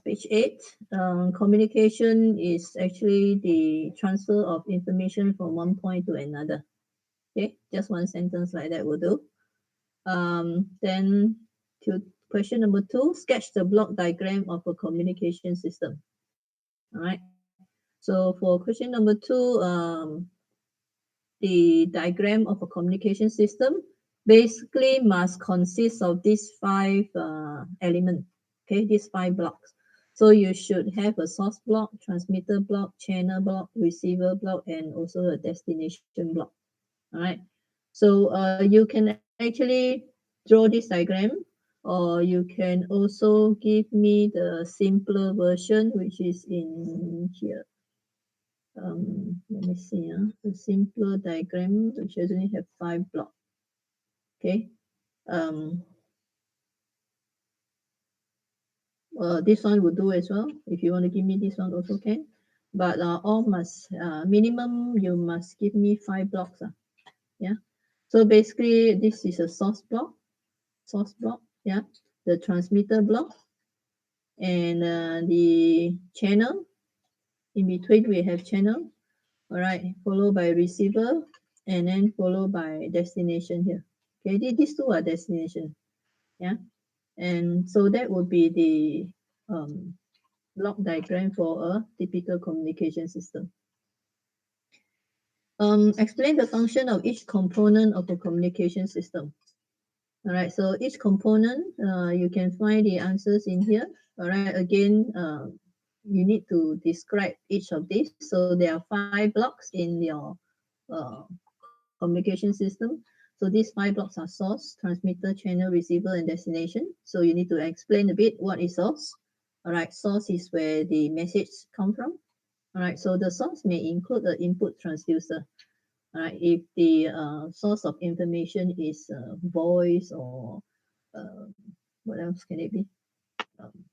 page 8. Communication is actually the transfer of information from one point to another. Okay, just one sentence like that will do. Then to question number 2, sketch the block diagram of a communication system. All right. So for question number 2, the diagram of a communication system basically must consist of these 5 elements. Okay, these 5 blocks. So you should have a source block, transmitter block, channel block, receiver block, and also a destination block. All right. So you can actually draw this diagram, or you can also give me the simpler version, which is in here. Let me see, the simpler diagram, which only have 5 blocks. Okay. This one will do as well. If you want to give me this one, also can. But all must minimum. You must give me 5 blocks. Yeah. So basically, this is a source block. Yeah. The transmitter block, and the channel. In between, we have channel. All right, followed by receiver, and then followed by destination here. Okay, these 2 are destination. Yeah, and so that would be the block diagram for a typical communication system. Explain the function of each component of a communication system. All right, so each component, you can find the answers in here. All right, again, you need to describe each of these. So there are 5 blocks in your communication system. So these 5 blocks are source, transmitter, channel, receiver, and destination. So you need to explain a bit what is source. All right, source is where the message come from. All right, so the source may include the input transducer. All right, if the source of information is voice or what else can it be?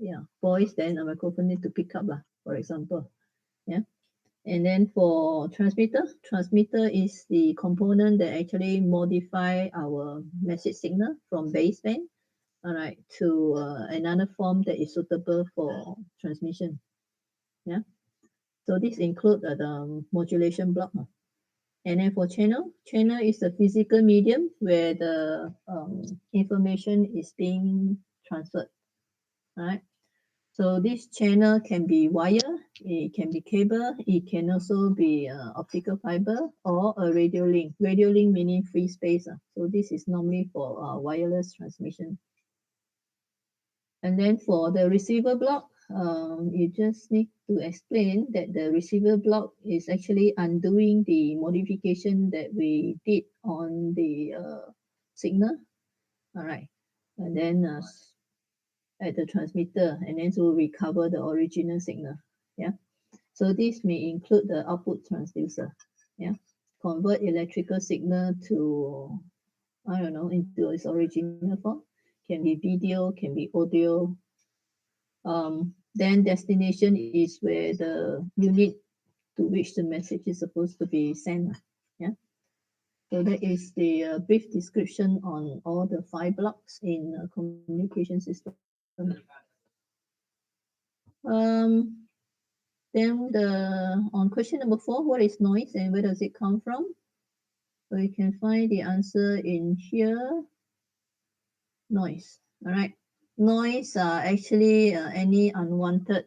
Yeah, voice, then a microphone need to pick up, for example. Yeah. And then for transmitter is the component that actually modify our message signal from baseband, all right, to another form that is suitable for transmission. Yeah. So this include the modulation block. And then for channel is the physical medium where the information is being transferred. All right. So this channel can be wire, it can be cable, it can also be optical fiber or a radio link. Radio link meaning free space. So this is normally for wireless transmission. And then for the receiver block, you just need to explain that the receiver block is actually undoing the modification that we did on the signal. All right. And then at the transmitter, and then to recover the original signal. Yeah. So this may include the output transducer. Yeah. Convert electrical signal to, I don't know, into its original form. Can be video, can be audio. Then destination is where the unit to which the message is supposed to be sent. Yeah. So that is the brief description on all the 5 blocks in a communication system. Then on question number 4, what is noise and where does it come from? So you can find the answer in here. Noise. All right. Noise are actually any unwanted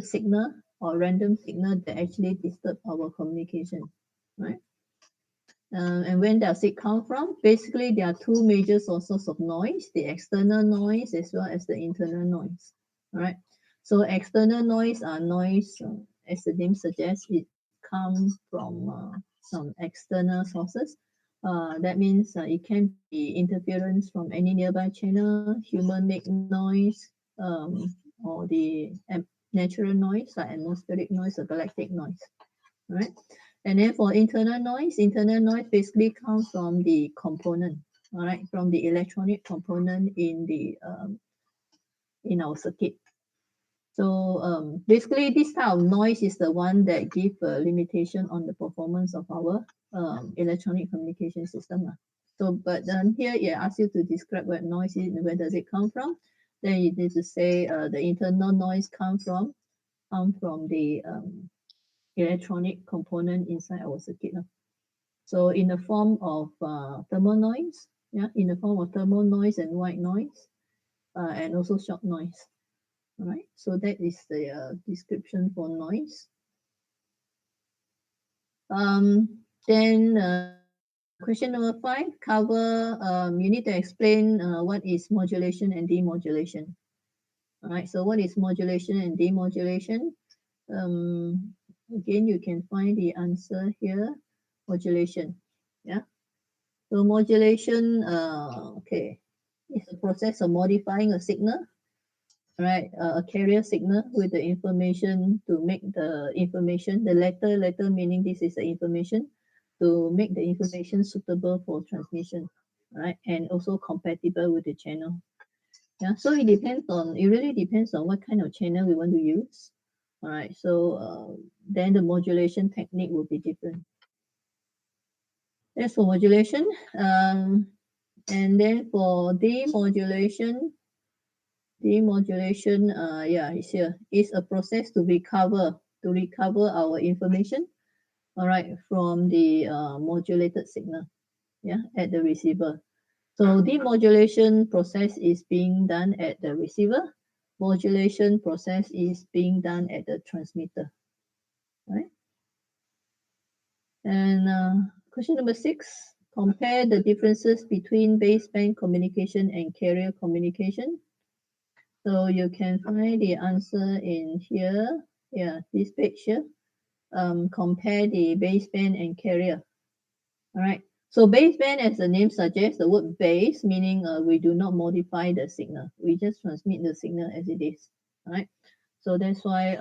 signal or random signal that actually disturb our communication. Right. And when does it come from? Basically, there are 2 major sources of noise: the external noise as well as the internal noise. All right. So external noise are noise, as the name suggests, it comes from some external sources. That means it can be interference from any nearby channel, human-made noise, or the natural noise like atmospheric noise or galactic noise. All right. And then for internal noise basically comes from the component. All right, from the electronic component in the in our circuit. So basically, this type of noise is the one that give a limitation on the performance of our electronic communication system. So, but then here it asks you to describe what noise is and where does it come from. then you need to say the internal noise come from the electronic component inside our circuit. So in the form of thermal noise, yeah, in the form of thermal noise and white noise, and also shock noise. All right, so that is the description for noise. Then question number 5, cover, you need to explain what is modulation and demodulation. All right, so what is modulation and demodulation? Again, you can find the answer here, modulation. Yeah, so modulation, okay, it's a process of modifying a signal, right? A carrier signal with the information to make the information, the letter meaning this is the information, to make the information suitable for transmission, right? And also compatible with the channel. Yeah, so it really depends on what kind of channel we want to use. All right, so then the modulation technique will be different. That's for modulation. And then for demodulation, yeah, it's here. It's a process to recover our information, all right, from the modulated signal, yeah, at the receiver. So demodulation process is being done at the receiver. Modulation process is being done at the transmitter, right? And question number 6, compare the differences between baseband communication and carrier communication. So you can find the answer in here. Yeah, this page here. Compare the baseband and carrier. All right. So baseband, as the name suggests, the word base, meaning we do not modify the signal. We just transmit the signal as it is. All right. So that's why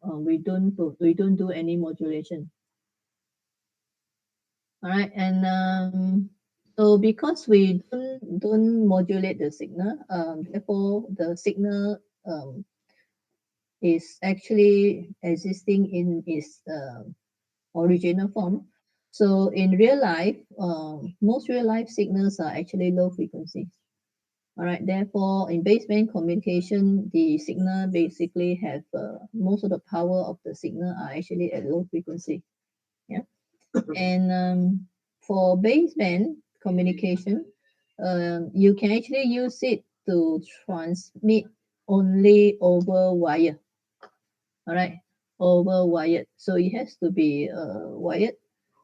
we don't do any modulation. All right. And so because we don't modulate the signal, therefore the signal is actually existing in its original form. So in real life, most real life signals are actually low frequencies. All right. Therefore, in baseband communication, the signal basically have most of the power of the signal are actually at low frequency. Yeah. And for baseband communication, you can actually use it to transmit only over wire. All right, over wired. So it has to be wired.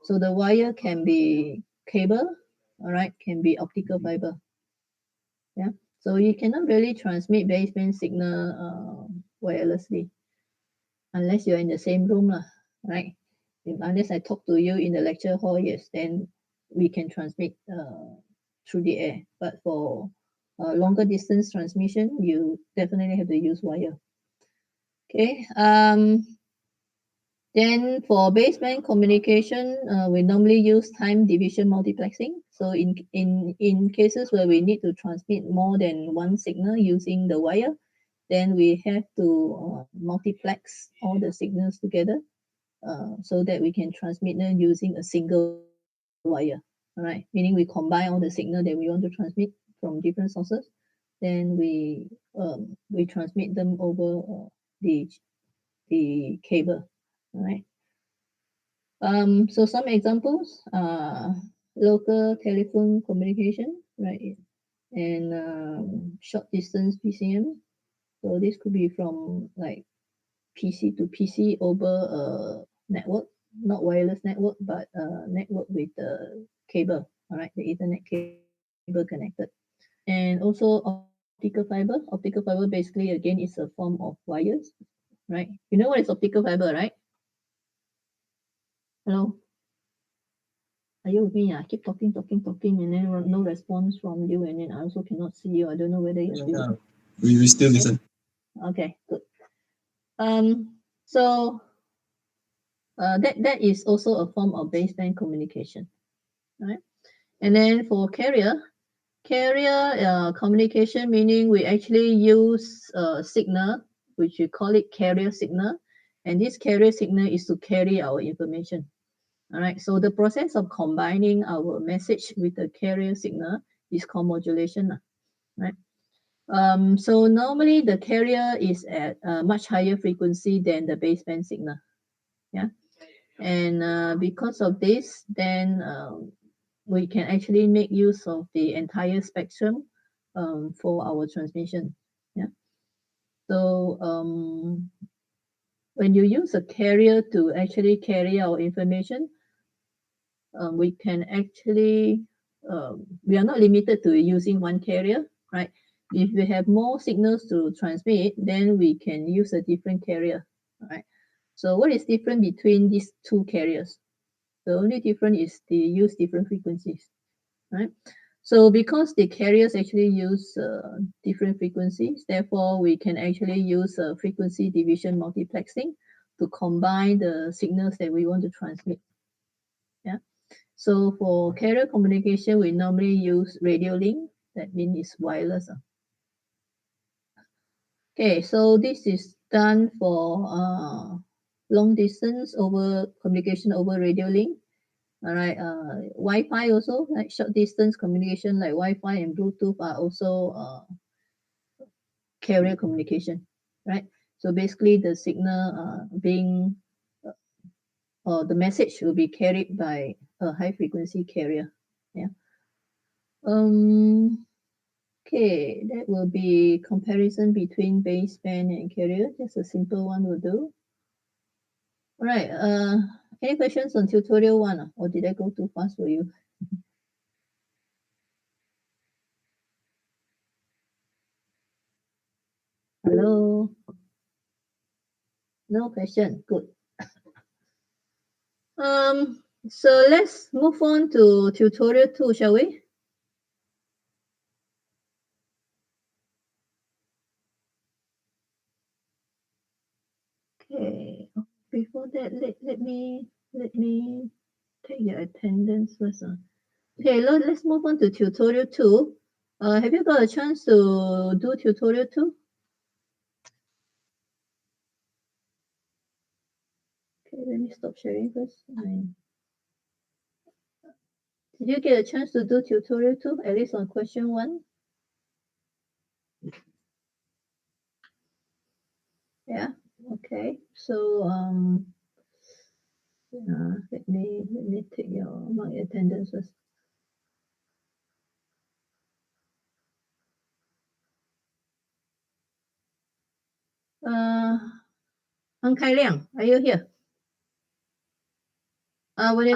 So the wire can be cable, all right, can be optical fiber. Yeah. So you cannot really transmit baseband signal wirelessly unless you're in the same room, lah, right? Unless I talk to you in the lecture hall, yes, then we can transmit through the air. But for longer distance transmission, you definitely have to use wire. Okay. Then for baseband communication, we normally use time division multiplexing. So in cases where we need to transmit more than one signal using the wire, then we have to multiplex all the signals together so that we can transmit them using a single wire. All right, meaning we combine all the signal that we want to transmit from different sources, then we transmit them over the cable. All right. So some examples are local telephone communication, right? And short distance PCM. So this could be from like PC to PC over a network, not wireless network, but a network with the cable, all right, the Ethernet cable connected. And also optical fiber. Optical fiber basically again is a form of wires, right? You know what is optical fiber, right? Hello? Are you with me? I keep talking, and then no response from you, and then I also cannot see you. I don't know whether you still. We still listen. Okay, good. So that is also a form of baseband communication, right? And then for carrier communication, meaning we actually use a signal, which we call it carrier signal, and this carrier signal is to carry our information. All right, so the process of combining our message with the carrier signal is called modulation, right? So normally the carrier is at a much higher frequency than the baseband signal. Yeah. And because of this, then we can actually make use of the entire spectrum for our transmission. Yeah. So when you use a carrier to actually carry our information, we can actually, we are not limited to using one carrier, right? If we have more signals to transmit, then we can use a different carrier, right? So what is different between these two carriers? The only difference is they use different frequencies, right? So because the carriers actually use different frequencies, therefore we can actually use frequency division multiplexing to combine the signals that we want to transmit. Yeah. So for carrier communication, we normally use radio link. That means it's wireless. Okay, so this is done for long distance over communication over radio link. All right, Wi-Fi also, like short distance communication, like Wi-Fi and Bluetooth are also carrier communication, right? So basically, the signal being or the message will be carried by a high frequency carrier. Yeah. Um. Okay, that will be comparison between baseband and carrier. Just a simple one will do. All right. Any questions on tutorial one, or did I go too fast for you? Hello. No question. Good. So let's move on to tutorial 2, shall we? Okay. Before that, let me take your attendance first. Okay, let's move on to tutorial 2. Have you got a chance to do tutorial 2? Okay, let me stop sharing first. Did you get a chance to do tutorial 2, at least on question 1? Yeah. Okay. So let me take your mark your attendance first. Ang Kai Liang, are you here? When you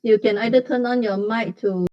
you can either turn on your mic to